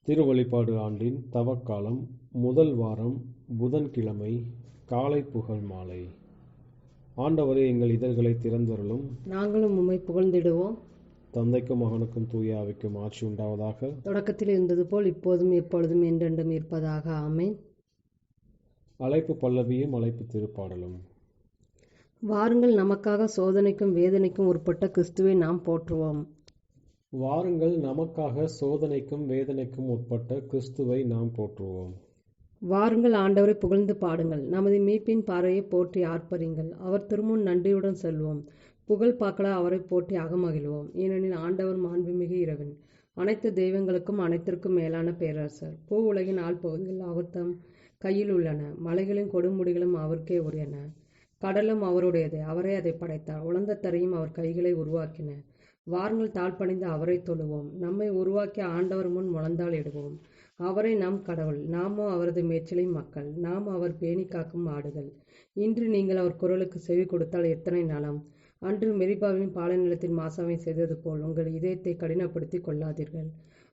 திருவழிபாடு ஆண்டின் தவக்காலம் முதல் வாரம் புதன்கிழமை காலை புகழ் மாலை. ஆண்டவரே, எங்கள் இதழ்களை திறந்தருளும், நாங்களும் உம்மை புகழ்ந்திடுவோம். தந்தைக்கும் மகனுக்கும் தூய ஆவிக்கும் ஆட்சி உண்டாவதாக. தொடக்கத்தில் இருந்தது போல் இப்போதும் எப்பொழுதும் என்றென்றும் இருப்பதாக. ஆமென். அழைப்பு பல்லவியும் அழைப்பு திருப்பாடலும். வாருங்கள், நமக்காக சோதனைக்கும் வேதனைக்கும் உட்பட்ட கிறிஸ்துவை நாம் போற்றுவோம். வாருங்கள், நமக்காக சோதனைக்கும் வேதனைக்கும் உட்பட்ட கிறிஸ்துவை நாம் போற்றுவோம். வாருங்கள், ஆண்டவரை புகழ்ந்து பாடுங்கள். நமது மீட்பின் பார்வையை போற்றி ஆர்ப்பரிங்கள். அவர் திருமுன் நன்றியுடன் செல்வோம். புகழ் பாக்கள அவரை போற்றி அகமகிழ்வோம். ஏனெனில் ஆண்டவர் மாண்புமிகு இறைவன், அனைத்து தெய்வங்களுக்கும் அனைத்திற்கும் மேலான பேரரசர். பூ உலகின் ஆழ்பகுதிகள் அவர் தம் கையில் உள்ளன. மலைகளின் கொடுமுடிகளும் அவருக்கே உரியன. கடலும் அவருடையது, அவரே அதை படைத்தார். உலர்ந்த தரையும் அவர் கைகளை உருவாக்கின. வாருங்கள், தாழ்பணிந்து அவரை தொழுவோம். நம்மை உருவாக்கிய ஆண்டவர் முன் முழந்தாள் இடுவோம். அவரை நம் கடவுள், நாமோ அவரது மேய்ச்சலை மக்கள். நாம் அவர் பேணி காக்கும் ஆடுகள். இன்று நீங்கள் அவர் குரலுக்கு செவி கொடுத்தால் எத்தனை நலம். அன்று மெரிபாவின் பாலை நிலத்தின் மாசாவை செய்தது போல் உங்கள் இதயத்தை கடினப்படுத்தி கொள்ளாதீர்கள்.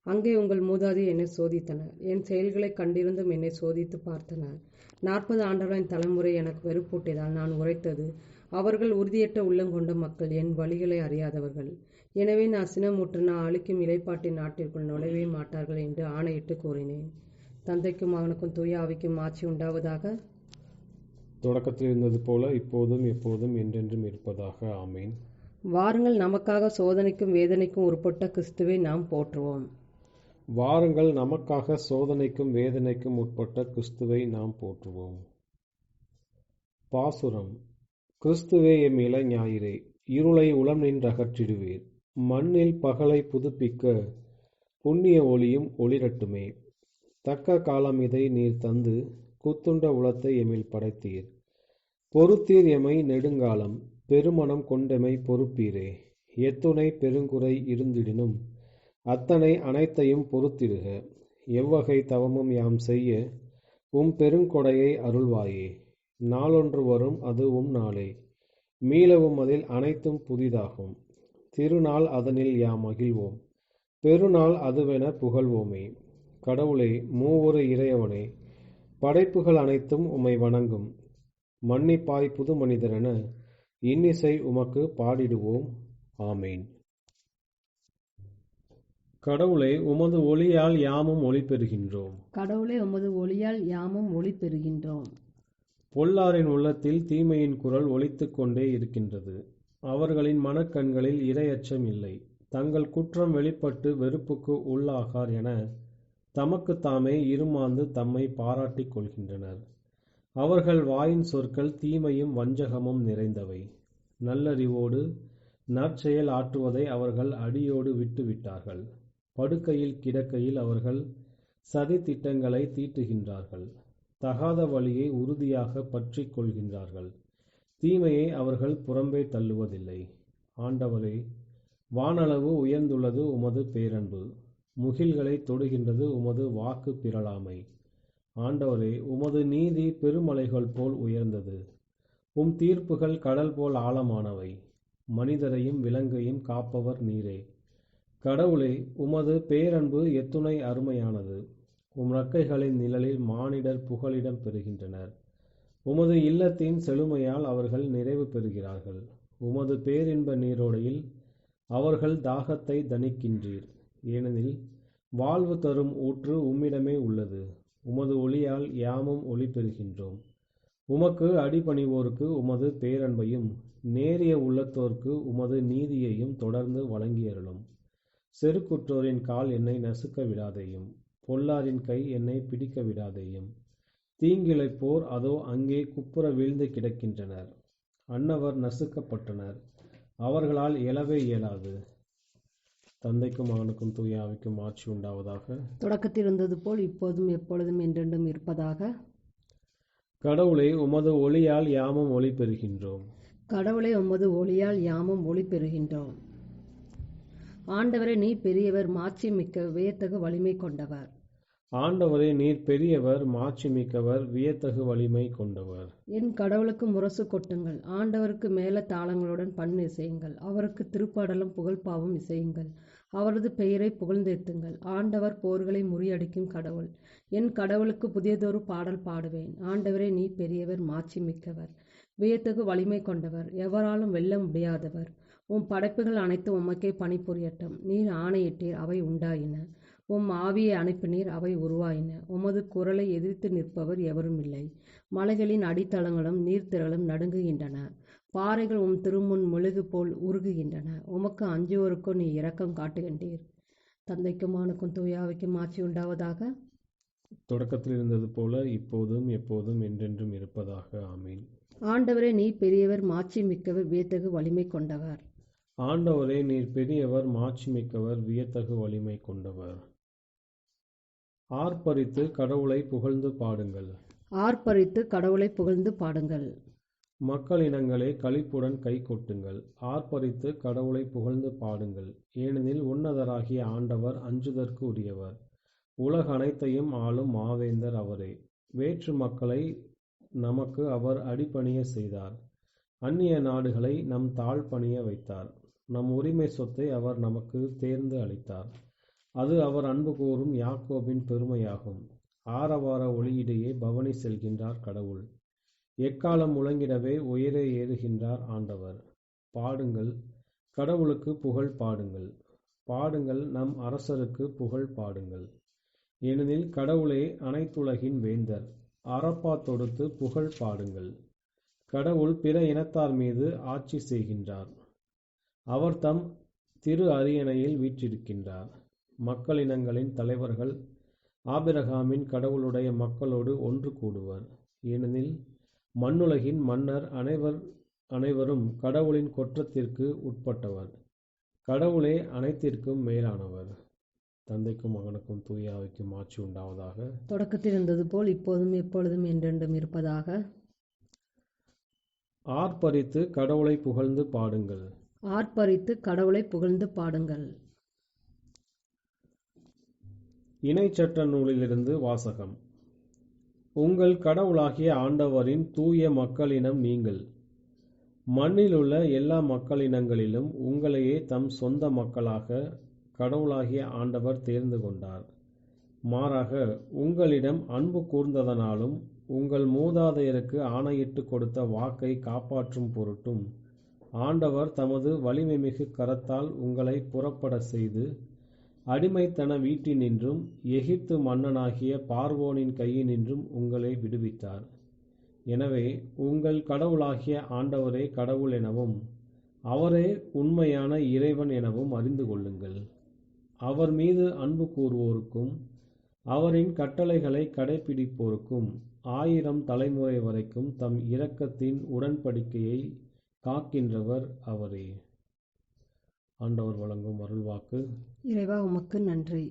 அங்கே உங்கள் மூதாதையர் என்னை சோதித்தனர். என் செயல்களை கண்டிருந்தும் என்னை சோதித்து பார்த்தனர். 40 ஆண்டுகளின் தலைமுறை எனக்கு வெறுப்பூட்டியதால் நான் உரைத்தது, அவர்கள் உறுதியற்ற உள்ளங்கொண்ட மக்கள், என் வழிகளை அறியாதவர்கள். எனவே நான் சினமுற்று, நான் அழிக்கும் இலைப்பாட்டின் நாட்டிற்குள் நுழைவே மாட்டார்கள் என்று ஆணையிட்டு கூறினேன். தந்தைக்கும் மகனுக்கும் தூய ஆவிக்கும் ஆட்சி உண்டாவதாக. தொடக்கத்தில் இருந்தது போல இப்போதும் எப்போதும் என்றென்றும் இருப்பதாக. ஆமீன். வாருங்கள், நமக்காக சோதனைக்கும் வேதனைக்கும் உட்பட்ட கிறிஸ்துவை நாம் போற்றுவோம். வாருங்கள், நமக்காக சோதனைக்கும் வேதனைக்கும் உட்பட்ட கிறிஸ்துவை நாம் போற்றுவோம். பாசுரம். கிறிஸ்துவே எம் இள ஞாயிறே, இருளை உளம் நின்றகற்றிடுவீர். மண்ணில் பகலை புதுப்பிக்க புண்ணிய ஒளியும் ஒளிரட்டுமே. தக்க காலம் இதை நீர் தந்து குத்துண்ட உளத்தை எமில் படைத்தீர். பொறுத்தீர் எமை நெடுங்காலம், பெருமனம் கொண்டெமை பொறுப்பீரே. எத்துணை பெருங்குறை இருந்திடினும் அத்தனை அனைத்தையும் பொறுத்திடுக. எவ்வகை தவமும் யாம் செய்ய உம் பெருங்கொடையை அருள்வாயே. நாளொன்று வரும், அது உம் நாளே. மீளவும் அதில் அனைத்தும் புதிதாகும். திருநாள் அதனில் யாம் மகிழ்வோம். பெருநாள் அதுவென புகழ்வோமே. கடவுளே, மூவொரு இறையவனே, படைப்புகள் அனைத்தும் உம்மை வணங்கும். மன்னிப்பாய் புது மனிதரென இன்னிசை உமக்கு பாடிடுவோம். ஆமேன். கடவுளே, உமது ஒளியால் யாமும் ஒளி பெறுகின்றோம். கடவுளே, உமது ஒளியால் யாமும் ஒளி பெறுகின்றோம். பொல்லாரின் உள்ளத்தில் தீமையின் குரல் ஒலித்துக் கொண்டே இருக்கின்றது. அவர்களின் மனக்கண்களில் இறையச்சம் இல்லை. தங்கள் குற்றம் வெளிப்பட்டு வெறுப்புக்கு உள்ளாகார் என தமக்கு தாமே இருமாந்து தம்மை பாராட்டிக் கொள்கின்றனர். அவர்கள் வாயின் சொற்கள் தீமையும் வஞ்சகமும் நிறைந்தவை. நல்லறிவோடு நற்செயல் ஆற்றுவதை அவர்கள் அடியோடு விட்டு விட்டார்கள். படுக்கையில் கிடக்கையில் அவர்கள் சதி திட்டங்களை தீட்டுகின்றார்கள். தகாத வழியை உறுதியாக பற்றி கொள்கின்றார்கள். தீமையை அவர்கள் புறம்பே தள்ளுவதில்லை. ஆண்டவரே, வானளவு உயர்ந்துள்ளது உமது பேரன்பு. முகில்களை தொடுகின்றது உமது வாக்கு பிறழாமை. ஆண்டவரே, உமது நீதி பெருமலைகள் போல் உயர்ந்தது. உம் தீர்ப்புகள் கடல் போல் ஆழமானவை. மனிதரையும் விலங்கையும் காப்பவர் நீரே. கடவுளே, உமது பேரன்பு எத்துணை அருமையானது. உம் இறக்கைகளின் நிழலில் மானிடர் புகலிடம் பெறுகின்றனர். உமது இல்லத்தின் செழுமையால் அவர்கள் நிறைவு பெறுகிறார்கள். உமது பேரின்ப நீரோடையில் அவர்கள் தாகத்தை தணிக்கின்றீர். ஏனெனில் வாழ்வு தரும் ஊற்று உம்மிடமே உள்ளது. உமது ஒளியால் யாமும் ஒளி பெறுகின்றோம். உமக்கு அடிபணிவோருக்கு உமது பேரன்பையும் நேரிய உள்ளத்தோர்க்கு உமது நீதியையும் தொடர்ந்து வழங்கியருளும். செருக்குற்றோரின் கால் என்னை நசுக்க விடாதேயும். பொல்லாரின் கை என்னை பிடிக்க விடாதேயும். தீங்கிழைப்போர் அதோ அங்கே குப்புற வீழ்ந்து கிடக்கின்றனர். அன்னவர் நசுக்கப்பட்டனர், அவர்களால் எழவே இயலாது. தந்தைக்கும் மகனுக்கும் தூய ஆவிக்கும் ஆட்சி உண்டாவதாக. தொடக்கத்தில் இருந்தது போல் இப்போதும் எப்பொழுதும் என்றென்றும் இருப்பதாக. கடவுளே, உமது ஒளியால் யாமும் ஒளி பெறுகின்றோம். கடவுளே, உமது ஒளியால் யாமும் ஒளி பெறுகின்றோம். ஆண்டவரே, நீ பெரியவர், மாட்சி மிக்க, வியத்தகு வலிமை கொண்டவர். ஆண்டவரே, நீர் பெரியவர், மாட்சிமிக்கவர், வியத்தகு வலிமை கொண்டவர். என் கடவுளுக்கு முரசு கொட்டுங்கள், ஆண்டவருக்கு மேல தாளங்களுடன் பண்ணு இசையுங்கள், அவருக்கு திருப்பாடலும் புகழ்பாவும் இசையுங்கள், அவரது பெயரை புகழ்ந்தேத்துங்கள். ஆண்டவர் போர்களை முறியடிக்கும் கடவுள். என் கடவுளுக்கு புதியதொரு பாடல் பாடுவேன். ஆண்டவரே, நீ பெரியவர், மாட்சிமிக்கவர், வியத்தகு வலிமை கொண்டவர், எவராலும் வெல்ல முடியாதவர். உம் படைப்புகள் அனைத்து உமக்கே பணிபுரியட்டும். நீர் ஆணையிட்டீர், அவை உண்டாயின. உம் ஆவியை அனுப்பினீர், அவை உருவாயின. உமது குரலை எதிர்த்து நிற்பவர் எவரும் இல்லை. மலைகளின் அடித்தளங்களும் நீர்த்திரளும் நடுங்குகின்றன. பாறைகள் உம் திருமுன் மெழுகு போல் உருகுகின்றன. உமக்கு அஞ்சுவோருக்கோ நீ இரக்கம் காட்டுகின்றீர். தந்தைக்கும் மகனுக்கும் தூய ஆவிக்கும் ஆட்சி உண்டாவதாக. தொடக்கத்தில் இருந்தது போல இப்போதும் எப்போதும் என்றென்றும் இருப்பதாக. ஆமீன். ஆண்டவரே, நீ பெரியவர், மாட்சிமிக்கவர், வியத்தகு வலிமை கொண்டவர். ஆண்டவரே, நீர் பெரியவர், மாட்சிமிக்கவர், வியத்தகு வலிமை கொண்டவர். ஆர்ப்பரித்து கடவுளை புகழ்ந்து பாடுங்கள். ஆர்ப்பரித்து கடவுளை புகழ்ந்து பாடுங்கள். மக்களினங்களே, களிப்புடன் கை கொட்டுங்கள். ஆர்ப்பரித்து கடவுளை புகழ்ந்து பாடுங்கள். ஏனெனில் உன்னதராகிய ஆண்டவர் அஞ்சுதற்கு உரியவர். உலக அனைத்தையும் ஆளும் மாவேந்தர் அவரே. வேற்று மக்களை நமக்கு அவர் அடிபணிய செய்தார். அந்நிய நாடுகளை நம் தாழ் பணிய வைத்தார். நம் உரிமை சொத்தை அவர் நமக்கு தேர்ந்து அளித்தார். அது அவர் அன்பு கூறும் யாக்கோபின் பெருமையாகும். ஆரவார ஒளியிடையே பவனி செல்கின்றார் கடவுள். எக்காலம் முழங்கிடவே உயரே ஏறுகின்றார் ஆண்டவர். பாடுங்கள், கடவுளுக்கு புகழ் பாடுங்கள். பாடுங்கள், நம் அரசருக்கு புகழ் பாடுங்கள். ஏனெனில் கடவுளே அனைத்துலகின் வேந்தர். அரப்பா தொடுத்து புகழ் பாடுங்கள். கடவுள் பிற இனத்தார் மீது ஆட்சி செய்கின்றார். அவர் தம் திரு அரியணையில் வீற்றிருக்கின்றார். மக்களினங்களின் தலைவர்கள் ஆபிரகாமின் கடவுளுடைய மக்களோடு ஒன்று கூடுவர். ஏனெனில் மண்ணுலகின் மன்னர் அனைவரும் கடவுளின் கொற்றத்திற்கு உட்பட்டவர். கடவுளே அனைத்திற்கும் மேலானவர். தந்தைக்கும் மகனுக்கும் தூய ஆவிக்கும் ஆட்சி உண்டாவதாக. தொடக்கத்தில் இருந்தது போல் இப்போதும் எப்பொழுதும் என்றென்றும் இருப்பதாக. ஆர்ப்பரித்து கடவுளை புகழ்ந்து பாடுங்கள். ஆர்ப்பரித்து கடவுளை புகழ்ந்து பாடுங்கள். இணைச்சட்ட நூலிலிருந்து வாசகம். உங்கள் கடவுளாகிய ஆண்டவரின் தூய மக்களினம் நீங்கள். மண்ணிலுள்ள எல்லா மக்களினங்களிலும் உங்களையே தம் சொந்த மக்களாக கடவுளாகிய ஆண்டவர் தேர்ந்து கொண்டார். மாறாக உங்களிடம் அன்பு கூர்ந்ததனாலும் உங்கள் மூதாதையருக்கு ஆணையிட்டு கொடுத்த வாக்கை காப்பாற்றும் பொருட்டும் ஆண்டவர் தமது வலிமைமிகு கரத்தால் உங்களை புறப்பட செய்து அடிமைத்தன வீட்டினின்றும் எகிப்து மன்னனாகிய பார்வோனின் கையினின்றும் உங்களை விடுவித்தார். எனவே உங்கள் கடவுளாகிய ஆண்டவரே கடவுள் எனவும் அவரே உண்மையான இறைவன் எனவும் அறிந்து கொள்ளுங்கள். அவர் மீது அன்பு கூறுவோருக்கும் அவரின் கட்டளைகளை கடைபிடிப்போருக்கும் 1000 தலைமுறை வரைக்கும் தம் இரக்கத்தின் உடன்படிக்கையை காக்கின்றவர் அவரே. ஆண்டவர் வழங்கும் அருள்வாக்கு. இறைவா, உமக்கு நன்றி.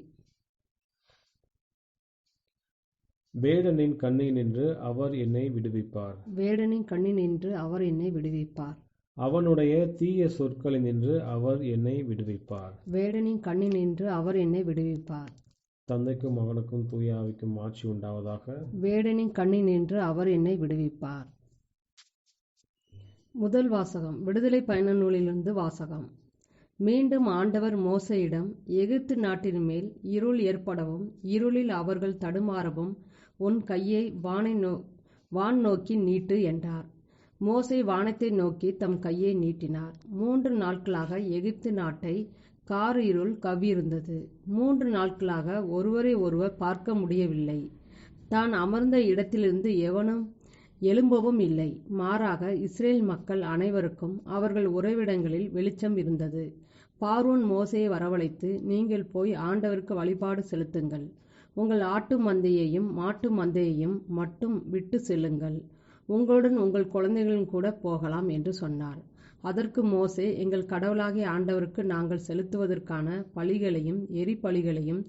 வேடனின் கண்ணினின்று அவர் என்னை விடுவிப்பார். வேடனின் கண்ணினின்று அவர் என்னை விடுவிப்பார். அவனுடைய தீய சொற்களினின்று அவர் என்னை விடுவிப்பார். வேடனின் கண்ணினின்று அவர் என்னை விடுவிப்பார். தந்தைக்கும் மகனுக்கும் தூய ஆவிக்கும் ஆட்சி உண்டாவதாக. வேடனின் கண்ணினின்று அவர் என்னை விடுவிப்பார். முதல் வாசகம். விடுதலை பயண நூலிலிருந்து வாசகம். மீண்டும் ஆண்டவர் மோசேயிடம், எகிப்து நாட்டின் மேல் இருள் ஏற்படவும் இருளில் அவர்கள் தடுமாறவும் உன் கையை வான் நோக்கி நீட்டு என்றார். மோசே வானத்தை நோக்கி தம் கையை நீட்டினார். 3 நாட்களாக எகிப்து நாட்டை கார் இருள் கவ்வியிருந்தது. 3 நாட்களாக ஒருவரை ஒருவர் பார்க்க முடியவில்லை. தான் அமர்ந்த இடத்திலிருந்து எவனும் எழும்பவும் இல்லை. மாறாக இஸ்ரேல் மக்கள் அனைவருக்கும் அவர்கள் உறைவிடங்களில் வெளிச்சம் இருந்தது. பார்வோன் மோசேயை வரவழைத்து, நீங்கள் போய் ஆண்டவருக்கு வழிபாடு செலுத்துங்கள். உங்கள் ஆட்டு மந்தையையும் மாட்டு மந்தையையும் மட்டும் விட்டு செல்லுங்கள். உங்களுடன் உங்கள் குழந்தைகளும் கூட போகலாம் என்று சொன்னார். அதற்கு மோசே, எங்கள் கடவுளாகிய ஆண்டவருக்கு நாங்கள் செலுத்துவதற்கான பலிகளையும் எரிபலிகளையும்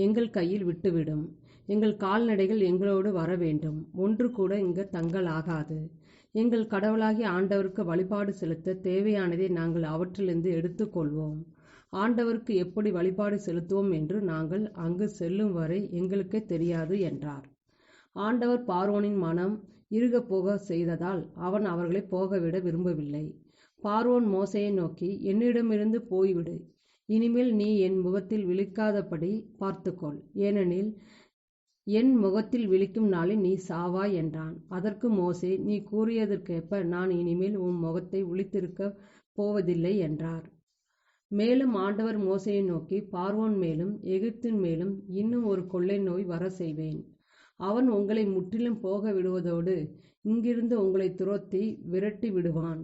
எங்கள் கையில் விட்டுவிடும். எங்கள் கால்நடைகள் எங்களோடு வர வேண்டும். ஒன்று கூட இங்கு தங்கலாகாது. எங்கள் கடவுளாகிய ஆண்டவருக்கு வழிபாடு செலுத்த தேவையானதை நாங்கள் அவற்றிலிருந்து எடுத்துக்கொள்வோம். ஆண்டவருக்கு எப்படி வழிபாடு செலுத்துவோம் என்று நாங்கள் அங்கு செல்லும் வரை எங்களுக்கே தெரியாது என்றார். ஆண்டவர் பார்வோனின் மனம் இறுகப் போக செய்ததால் அவன் அவர்களை போகவிட விரும்பவில்லை. பார்வோன் மோசேயை நோக்கி, என்னிடமிருந்து போய்விடு, இனிமேல் நீ என் முகத்தில் விழிக்காதபடி பார்த்துக்கொள், ஏனெனில் என் முகத்தில் விழிக்கும் நாளில் நீ சாவாய் என்றான். அதற்கு மோசே, நீ கூறியதற்கேற்ப நான் இனிமேல் உன் முகத்தை விழித்திருக்கப் போவதில்லை என்றார். மேலும் ஆண்டவர் மோசேயை நோக்கி, பார்வோன் மேலும் எகிப்தின் மேலும் இன்னும் ஒரு கொள்ளை நோய் வர செய்வேன். அவன் உங்களை முற்றிலும் போக விடுவதோடு இங்கிருந்து உங்களை துரத்தி விரட்டி விடுவான்.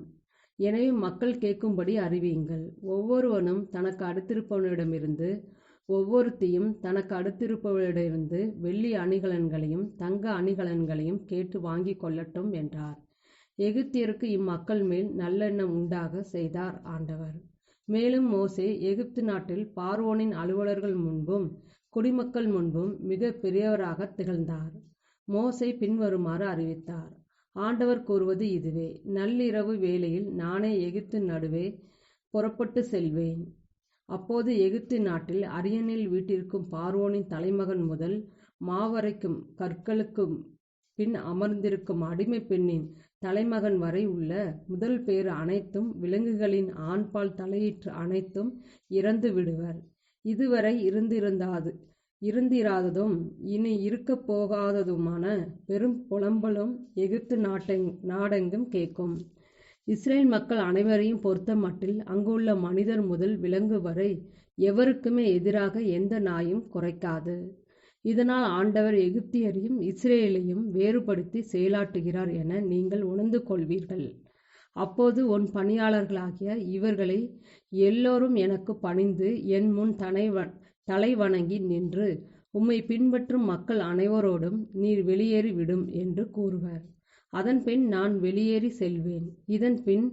எனவே மக்கள் கேட்கும்படி அறிவியுங்கள். ஒவ்வொருவனும் தனக்கு அடுத்திருப்பவனிடமிருந்து ஒவ்வொருத்தியும் தனக்கு அடுத்திருப்பவரிடமிருந்து வெள்ளி அணிகலன்களையும் தங்க அணிகலன்களையும் கேட்டு வாங்கி கொள்ளட்டும் என்றார். எகிப்தியருக்கு இம்மக்கள் மேல் நல்லெண்ணம் உண்டாக செய்தார் ஆண்டவர். மேலும் மோசே எகிப்து நாட்டில் பார்வோனின் அலுவலர்கள் முன்பும் குடிமக்கள் முன்பும் மிக பெரியவராக திகழ்ந்தார். மோசே பின்வருமாறு அறிவித்தார். ஆண்டவர் கூறுவது இதுவே: நள்ளிரவு வேளையில் நானே எகிப்து நடுவே புறப்பட்டு செல்வேன். அப்போது எகிப்து நாட்டில் அரியணையில் வீட்டிற்கும் பார்வோனின் தலைமகன் முதல் மாவரைக்கும் கற்களுக்கும் பின் அமர்ந்திருக்கும் அடிமை பெண்ணின் தலைமகன் வரை உள்ள முதல் பேறு அனைத்தும் விலங்குகளின் ஆண்பால் தலையீற்று அனைத்தும் இறந்து விடுவர். இதுவரை இருந்திராததும் இனி இருக்கப் போகாததுமான பெரும் புலம்பலும் எகிப்து நாடெங்கும் கேட்கும். இஸ்ரேல் மக்கள் அனைவரையும் பொறுத்த மட்டில் அங்குள்ள மனிதர் முதல் விலங்கு வரை எவருக்குமே எதிராக எந்த நாயும் குறைக்காது. இதனால் ஆண்டவர் எகிப்தியரையும் இஸ்ரேலையும் வேறுபடுத்தி செயலாற்றுகிறார் என நீங்கள் உணர்ந்து கொள்வீர்கள். அப்போது உன் பணியாளர்களாகிய இவர்களை எல்லோரும் எனக்கு பணிந்து என் முன் தலை வணங்கி நின்று உம்மை பின்பற்றும் மக்கள் அனைவரோடும் நீர் வெளியேறி விடும் என்று கூறுவர். அதன்பின் நான் வெளியேறி செல்வேன். இதன் பின்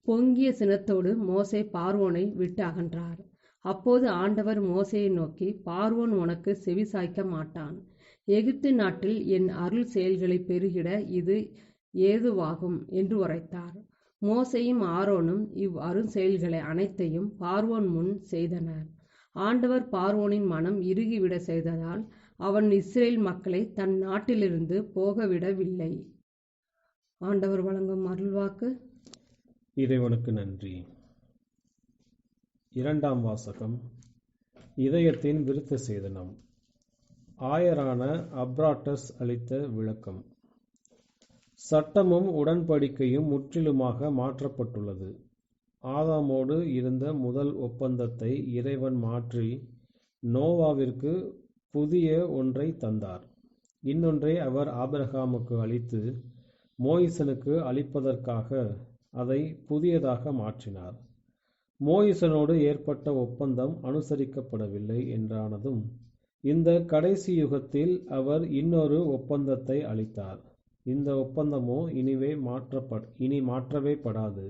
பொங்கிய சினத்தோடு மோசே பார்வோனை விட்டு அகன்றார். அப்போது ஆண்டவர் மோசேயை நோக்கி, பார்வோன் உனக்கு செவி சாய்க்க மாட்டான். எகிப்து நாட்டில் என் அருள் செயல்களை பெருகிட இது ஏதுவாகும் என்று உரைத்தார். மோசேயும் ஆரோனும் அருள் செயல்களை அனைத்தையும் பார்வோன் முன் செய்தனர். ஆண்டவர் பார்வோனின் மனம் இறுகிவிட செய்ததால் அவன் இஸ்ரேல் மக்களை தன் நாட்டிலிருந்து போகவிடவில்லை. ஆண்டவர் வழங்கும் அருள்வாக்கு. இறைவனுக்கு நன்றி. இரண்டாம் வாசகம். இதயத்தின் விருத்த சேதனம். ஆயரான அப்ராட்டஸ் அளித்த விளக்கம். சட்டமும் உடன்படிக்கையும் முற்றிலுமாக மாற்றப்பட்டுள்ளது. ஆதாமோடு இருந்த முதல் ஒப்பந்தத்தை இறைவன் மாற்றி நோவாவிற்கு புதிய ஒன்றை தந்தார். இன்னொன்றை அவர் ஆபிரகாமுக்கு அளித்து மோயிசனுக்கு அளிப்பதற்காக அதை புதியதாக மாற்றினார். மோயிசனோடு ஏற்பட்ட ஒப்பந்தம் அனுசரிக்கப்படவில்லை என்றானதும் இந்த கடைசி யுகத்தில் அவர் இன்னொரு ஒப்பந்தத்தை அளித்தார். இந்த ஒப்பந்தமோ இனி மாற்றவே படாது.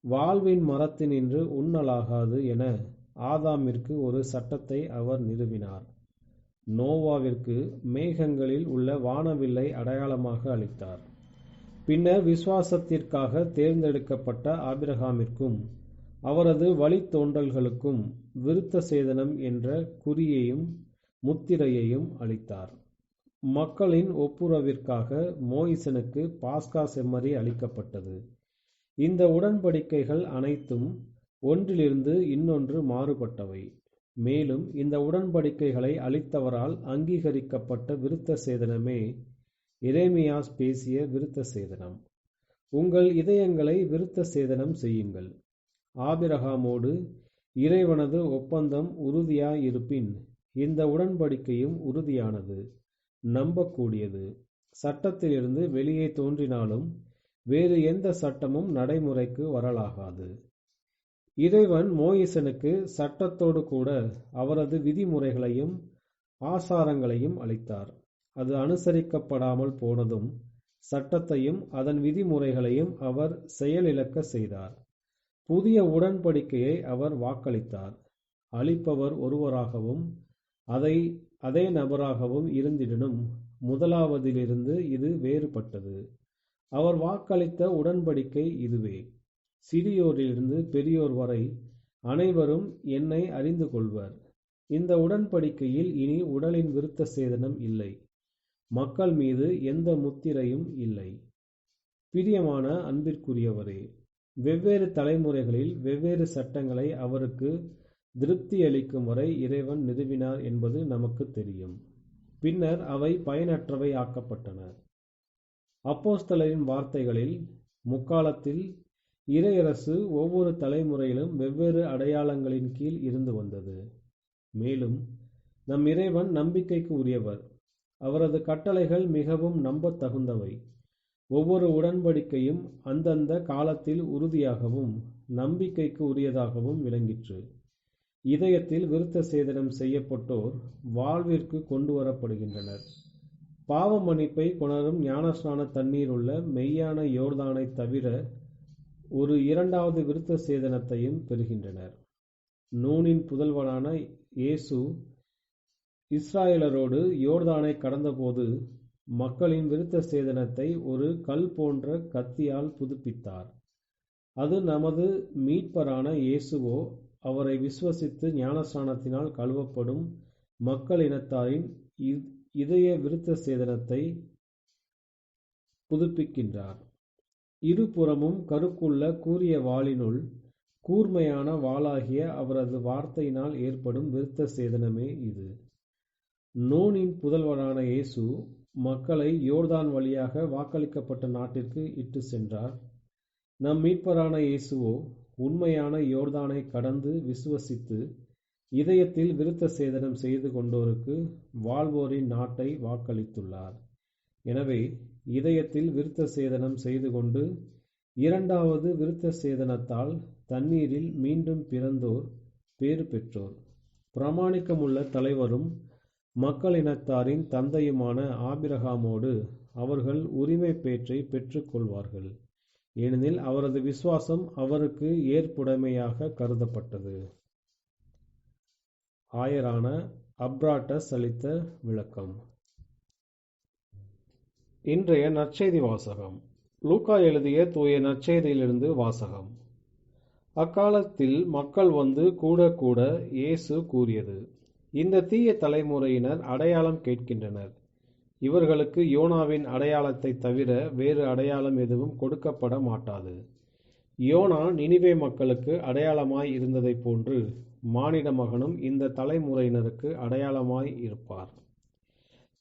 வாழ்வின் மரத்தினின்று உண்ணலாகாது என ஆதாமிற்கு ஒரு சட்டத்தை அவர் நிறுவினார். நோவாவிற்கு மேகங்களில் உள்ள வானவில்லை அடையாளமாக அளித்தார். பின்னர் விசுவாசத்திற்காக தேர்ந்தெடுக்கப்பட்ட ஆபிரகாமிற்கும் அவரது வழித்தோன்றல்களுக்கும் விருத்த சேதனம் என்ற குறியையும் முத்திரையையும் அளித்தார். மக்களின் ஒப்புரவிற்காக மோயிசனுக்கு பாஸ்கா செம்மறி அளிக்கப்பட்டது. இந்த உடன்படிக்கைகள் அனைத்தும் ஒன்றிலிருந்து இன்னொன்று மாறுபட்டவை. மேலும் இந்த உடன்படிக்கைகளை அளித்தவரால் அங்கீகரிக்கப்பட்ட விருத்த சேதனமே எரேமியாஸ் பேசிய விருத்த சேதனம். உங்கள் இதயங்களை விருத்த சேதனம் செய்யுங்கள். ஆபிரகாமோடு இறைவனது ஒப்பந்தம் உறுதியாயிருப்பின் இந்த உடன்படிக்கையும் உறுதியானது, நம்பக்கூடியது. சட்டத்திலிருந்து வெளியே தோன்றினாலும் வேறு எந்த சட்டமும் நடைமுறைக்கு வரலாகாது. இறைவன் மோயிசனுக்கு சட்டத்தோடு கூட அவரது விதிமுறைகளையும் ஆசாரங்களையும் அளித்தார். அது அனுசரிக்கப்படாமல் போனதும் சட்டத்தையும் அதன் விதிமுறைகளையும் அவர் செயலிழக்க செய்தார். புதிய உடன்படிக்கையை அவர் வாக்களித்தார். அளிப்பவர் ஒருவராகவும் அதே நபராகவும் இருந்திடனும் முதலாவதிலிருந்து இது வேறுபட்டது. அவர் வாக்களித்த உடன்படிக்கை இதுவே: சிறியோரிலிருந்து பெரியோர் வரை அனைவரும் என்னை அறிந்து கொள்வர். இந்த உடன்படிக்கையில் இனி உடலின் விருத்த சேதனம் இல்லை, மக்கள் மீது எந்த முத்திரையும் இல்லை. பிரியமான அன்பிற்குரியவரே, வெவ்வேறு தலைமுறைகளில் வெவ்வேறு சட்டங்களை அவருக்கு திருப்தியளிக்கும் வரை இறைவன் நிறுவினார் என்பது நமக்கு தெரியும். பின்னர் அவை பயனற்றவை ஆக்கப்பட்டன. அப்போஸ்தலரின் வார்த்தைகளில், முக்காலத்தில் இறையரசு ஒவ்வொரு தலைமுறையிலும் வெவ்வேறு அடையாளங்களின் கீழ் இருந்து வந்தது. மேலும் நம் இறைவன் நம்பிக்கைக்கு உரியவர். அவரது கட்டளைகள் மிகவும் நம்பத் தகுந்தவை. ஒவ்வொரு உடன்படிக்கையும் அந்தந்த காலத்தில் உறுதியாகவும் நம்பிக்கைக்கு உரியதாகவும் விளங்கிற்று. இதயத்தில் விருத்த சேதனம் செய்யப்பட்டோர் வாழ்விற்கு கொண்டு வரப்படுகின்றனர். பாவ மன்னிப்பை கொணரும் ஞானஸ்நான தண்ணீர் உள்ள மெய்யான யோர்தானை தவிர ஒரு இரண்டாவது விருத்த சேதனத்தையும் பெறுகின்றனர். நூனின் புதல்வனான இயேசு இஸ்ராயலரோடு யோர்தானை கடந்தபோது மக்களின் விருத்த சேதனத்தை ஒரு கல் போன்ற கத்தியால் புதுப்பித்தார். அது நமது மீட்பரான இயேசுவோ அவரை விசுவசித்து ஞானஸ்நானத்தினால் கழுவப்படும் மக்கள் இனத்தாரின் இதய விருத்த சேதனத்தை புதுப்பிக்கின்றார். இருபுறமும் கருக்குள்ள கூரிய வாளினுள் கூர்மையான வாளாகிய அவரது வார்த்தையினால் ஏற்படும் விருத்த சேதனமே இது. நூனின் புதல்வரான இயேசு மக்களை யோர்தான் வழியாக வாக்களிக்கப்பட்ட நாட்டிற்கு இட்டு சென்றார். நம் மீட்பரான இயேசுவோ உண்மையான யோர்தானை கடந்து விசுவசித்து இதயத்தில் விருத்த சேதனம் செய்து கொண்டோருக்கு வாழ்வோரின் நாட்டை வாக்களித்துள்ளார். எனவே இதயத்தில் விருத்த சேதனம் செய்து கொண்டு இரண்டாவது விருத்த சேதனத்தால் தண்ணீரில் மீண்டும் பிறந்தோர் பேறு பெற்றோர். பிரமாணிக்கமுள்ள தலைவரும் மக்களினத்தாரின் தந்தையுமான ஆபிரகாமோடு அவர்கள் உரிமை பேற்றை பெற்றுக் கொள்வார்கள். ஏனெனில் அவரது விசுவாசம் அவருக்கு ஏற்புடைமையாக கருதப்பட்டது. ஆயரான அப்ராட்டஸ் அளித்த விளக்கம். இன்றைய நற்செய்தி வாசகம். லூக்கா எழுதிய தூய நற்செய்தியிலிருந்து வாசகம். அக்காலத்தில் மக்கள் வந்து கூட கூட இயேசு கூறியது, இந்த தீய தலைமுறையினர் அடையாளம் கேட்கின்றனர். இவர்களுக்கு யோனாவின் அடையாளத்தை தவிர வேறு அடையாளம் எதுவும் கொடுக்கப்பட மாட்டாது. யோனா நினிவே மக்களுக்கு அடையாளமாய் இருந்ததைப் போன்று மானிட மகனும் இந்த தலைமுறையினருக்கு அடையாளமாய் இருப்பார்.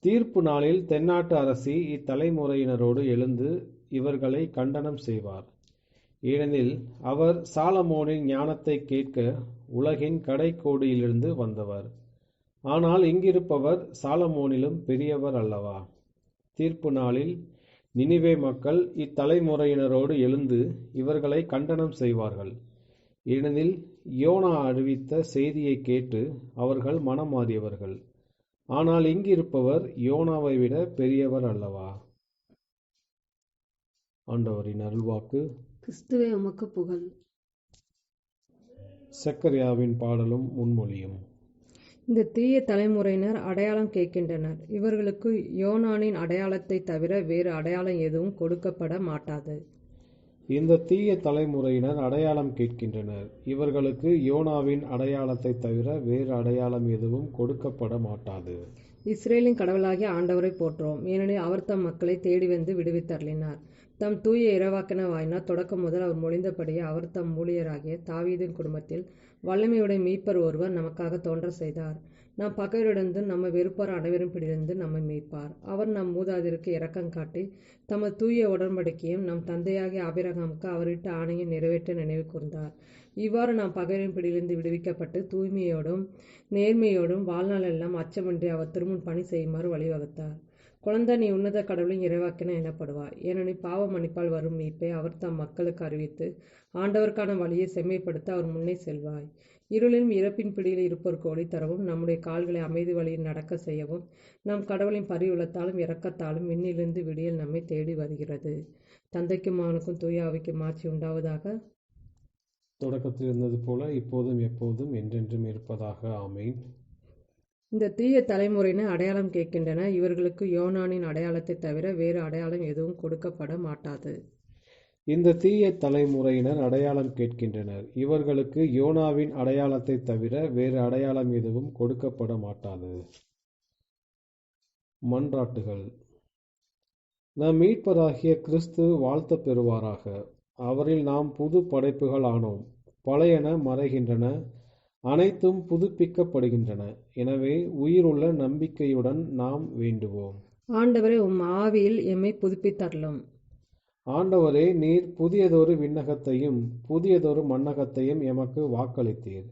தீர்ப்பு நாளில் தென்னாட்டு அரசி இத்தலைமுறையினரோடு எழுந்து இவர்களை கண்டனம் செய்வார். ஏனெனில் அவர் சாலமோனின் ஞானத்தை கேட்க உலகின் கடைக்கோடியிலிருந்து வந்தவர். ஆனால் இங்கிருப்பவர் சாலமோனிலும் பெரியவர் அல்லவா? தீர்ப்பு நாளில் நினிவே மக்கள் இத்தலைமுறையினரோடு எழுந்து இவர்களை கண்டனம் செய்வார்கள். ஏனெனில் யோனா அறிவித்த செய்தியை கேட்டு அவர்கள் மனம் மாறியவர்கள். ஆனால் இங்கிருப்பவர் யோனாவை விட பெரியவர் அல்லவா? ஆண்டவரின் அருள்வாக்கு. கிறிஸ்துவே உமக்கு புகழ். சக்கரியாவின் பாடலும் முன்மொழியும். இந்த தீய தலைமுறையினர் அடையாளம் கேட்கின்றனர். இவர்களுக்கு யோனானின் அடையாளத்தை தவிர வேறு அடையாளம் எதுவும் கொடுக்கப்பட மாட்டாது. இந்த தீய தலைமுறையினர் அடையாளம் கேட்கின்றனர். இவர்களுக்கு யோனாவின் அடையாளத்தை தவிர வேறு அடையாளம் எதுவும் கொடுக்கப்பட மாட்டாது. இஸ்ரேலின் கடவுளாகிய ஆண்டவரை போற்றுவோம். ஏனெனில் அவர் தம் மக்களை தேடி வந்து விடுவித்தருளினார். தம் தூய இறைவாக்கின வாயினால் தொடக்கம் முதல் அவர் மொழிந்தபடியே அவர் தம் ஊழியராகிய தாவீதின் குடும்பத்தில் வல்லமையுடைய மீட்பர் ஒருவர் நமக்காக தோன்ற செய்தார். நம் பகைவரிடந்து நம்மை வெறுப்பார் அனைவரும் பிடிந்து நம்மை மீட்பார். அவர் நம் மூதாதையருக்கு இரக்கம் காட்டி தமது தூய உடன்படிக்கையும் நம் தந்தையாகிய ஆபிரகாமுக்கு அவரிட்ட ஆணையை நிறைவேற்ற நினைவு கூர்ந்தார். இவ்வாறு நாம் பகைவரின் பிடியிலிருந்து விடுவிக்கப்பட்டு தூய்மையோடும் நேர்மையோடும் வாழ்நாளெல்லாம் அச்சமின்றி அவர் திருமுன் பணி செய்யுமாறு வழிவகுத்தார். குழந்தை, நீ உன்னத கடவுளின் இறைவாக்கின எனப்படுவார். ஏனெனில் பாவ மன்னிப்பால் வரும் மீட்பை அவர் தம் மக்களுக்கு அறிவித்து ஆண்டவருக்கான வழியை செம்மைப்படுத்த அவர் முன்னே செல்வாய். இருளிலும் இறப்பின் பிடியில் இருப்போருக்கு ஒளி தரவும் நம்முடைய கால்களை அமைதி வழியில் நடக்க செய்யவும் நம் கடவுளின் பரிவுள்ளத்தாலும் இரக்கத்தாலும் விண்ணிலிருந்து விடியல் நம்மை தேடி வருகிறது. தந்தைக்கும் மகனுக்கும் தூய ஆவிக்கும் ஆட்சி உண்டாவதாக. தொடக்கத்தில் இருந்தது போல இப்போதும் எப்போதும் என்றென்றும் இருப்பதாக. ஆமேன். இந்த தீய தலைமுறையினர் அடையாளம் கேட்கின்றனர். இவர்களுக்கு யோனானின் அடையாளத்தை தவிர வேறு அடையாளம் எதுவும் கொடுக்கப்பட மாட்டாது. இந்த தீய தலைமுறையினர் அடையாளம் கேட்கின்றனர். இவர்களுக்கு யோனாவின் அடையாளத்தை தவிர வேறு அடையாளம் எதுவும் கொடுக்கப்பட மாட்டாது. மன்றாட்டுகள். நம் மீட்பராகிய கிறிஸ்து வாழ்த்தப் பெறுவாராக. அவரில் நாம் புது படைப்புகள் ஆனோம். பழையன மறைகின்றன, அனைத்தும் புதுப்பிக்கப்படுகின்றன. எனவே உயிருள்ள நம்பிக்கையுடன் நாம் வேண்டுவோம். ஆண்டவரே, உம் ஆவியில் எம்மை புதுப்பித்தருளும். ஆண்டவரே, நீர் புதியதொரு விண்ணகத்தையும் புதியதொரு மண்ணகத்தையும் எமக்கு வாக்களித்தீர்.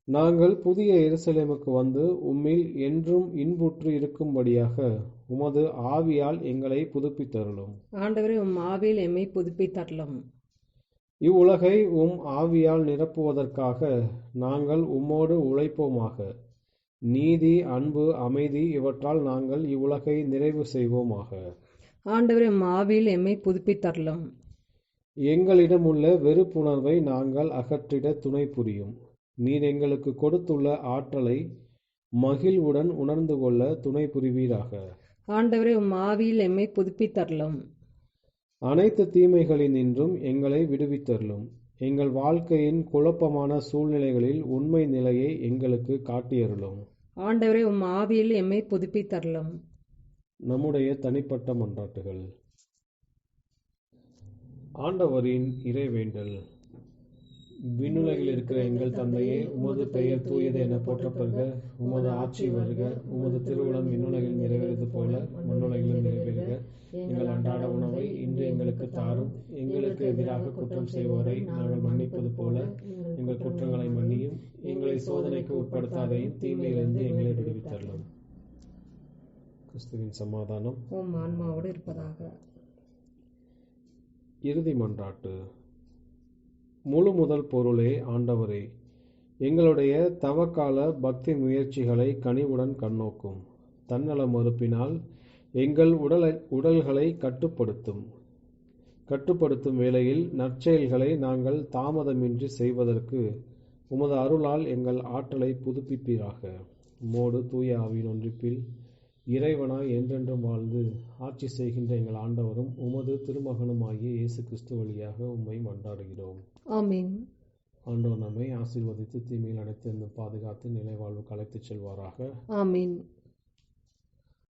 நாங்கள் புதிய எருசலேமுக்கு வந்து உம்மில் என்றும் இன்புற்று இருக்கும்படியாக உமது ஆவியால் எங்களை புதுப்பித்தருளும். ஆண்டவரே, உம் ஆவியில் எம்மை புதுப்பித்தருளும். இவ்வுலகை உம் ஆவியால் நிரப்புவதற்காக நாங்கள் உம்மோடு உழைப்போமாக. நீதி, அன்பு, அமைதி இவற்றால் நாங்கள் இவ்வுலகை நிறைவு செய்வோமாக. ஆண்டவரே, உம் ஆவியில் எம்மை புதுப்பித்தருளும். எங்களிடமுள்ள வெறுப்புணர்வை நாங்கள் அகற்றிட துணை புரியும். நீர் எங்களுக்கு கொடுத்துள்ள ஆற்றலை மகிழ்வுடன் உணர்ந்து கொள்ள துணை புரிவீராக. ஆண்டவரே, உம் ஆவியில் எம்மை புதுப்பித்தருளும். அனைத்து தீமைகளினின்றும் எங்களை விடுவித்தருளும். எங்கள் வாழ்க்கையின் குழப்பமான சூழ்நிலைகளில் உண்மை நிலையை எங்களுக்கு காட்டியருளும். ஆண்டவரே, உம் ஆவியில் எம்மை புதுப்பித்தருளும். நம்முடைய தனிப்பட்ட மன்றாட்டுகள். ஆண்டவரின் இறைவேண்டல். விண்ணுலகில் இருக்கிற எங்கள் தந்தையே, உமது பெயர் தூயது என போற்றப்படுக. உமது ஆட்சி வருக. உமது திருவுளம் விண்ணுலகில் நிறைவேறுவது போல மண்ணுலகிலும் நிறைவேறுக. எங்கள் அன்றாட உணவை இன்று எங்களுக்கு தாரும். எங்களுக்கு எதிராக குற்றம் செய்வோரை நாங்கள் மன்னிப்பது போல எங்கள் குற்றங்களை மன்னியும். எங்களை சோதனைக்கு உட்படுத்தாதையும் தீமையிலிருந்து எங்களை விடுவித்தரலாம். கிறிஸ்துவின் சமாதானம் உம் ஆன்மாவோடு இருப்பதாக. இறுதி மன்றாட்டு. முழு முதல் பொருளே ஆண்டவரே, எங்களுடைய தவக்கால பக்தி முயற்சிகளை கனிவுடன் கண்ணோக்கும். தன்னல மறுப்பினால் எங்கள் உடல்களை கட்டுப்படுத்தும் வேளையில் நற்செயல்களை நாங்கள் தாமதமின்றி செய்வதற்கு உமது அருளால் எங்கள் ஆற்றலை புதுப்பிப்பீராக. உம்மோடு தூய ஆவியின் ஒன்றிப்பில் இறைவனாய் என்றென்றும் வாழ்ந்து ஆட்சி செய்கின்ற எங்கள் ஆண்டவரும் உமது திருமகனுமாகிய இயேசு கிறிஸ்து வழியாக உம்மை மன்றாடுகிறோம். ஆமென். ஆண்டவர் நம்மை ஆசீர்வதித்து தீமையில் அனைத்திருந்தும் பாதுகாத்து நிலை வாழ்வுக்கு அழைத்துச் செல்வாராக. ஆமென்.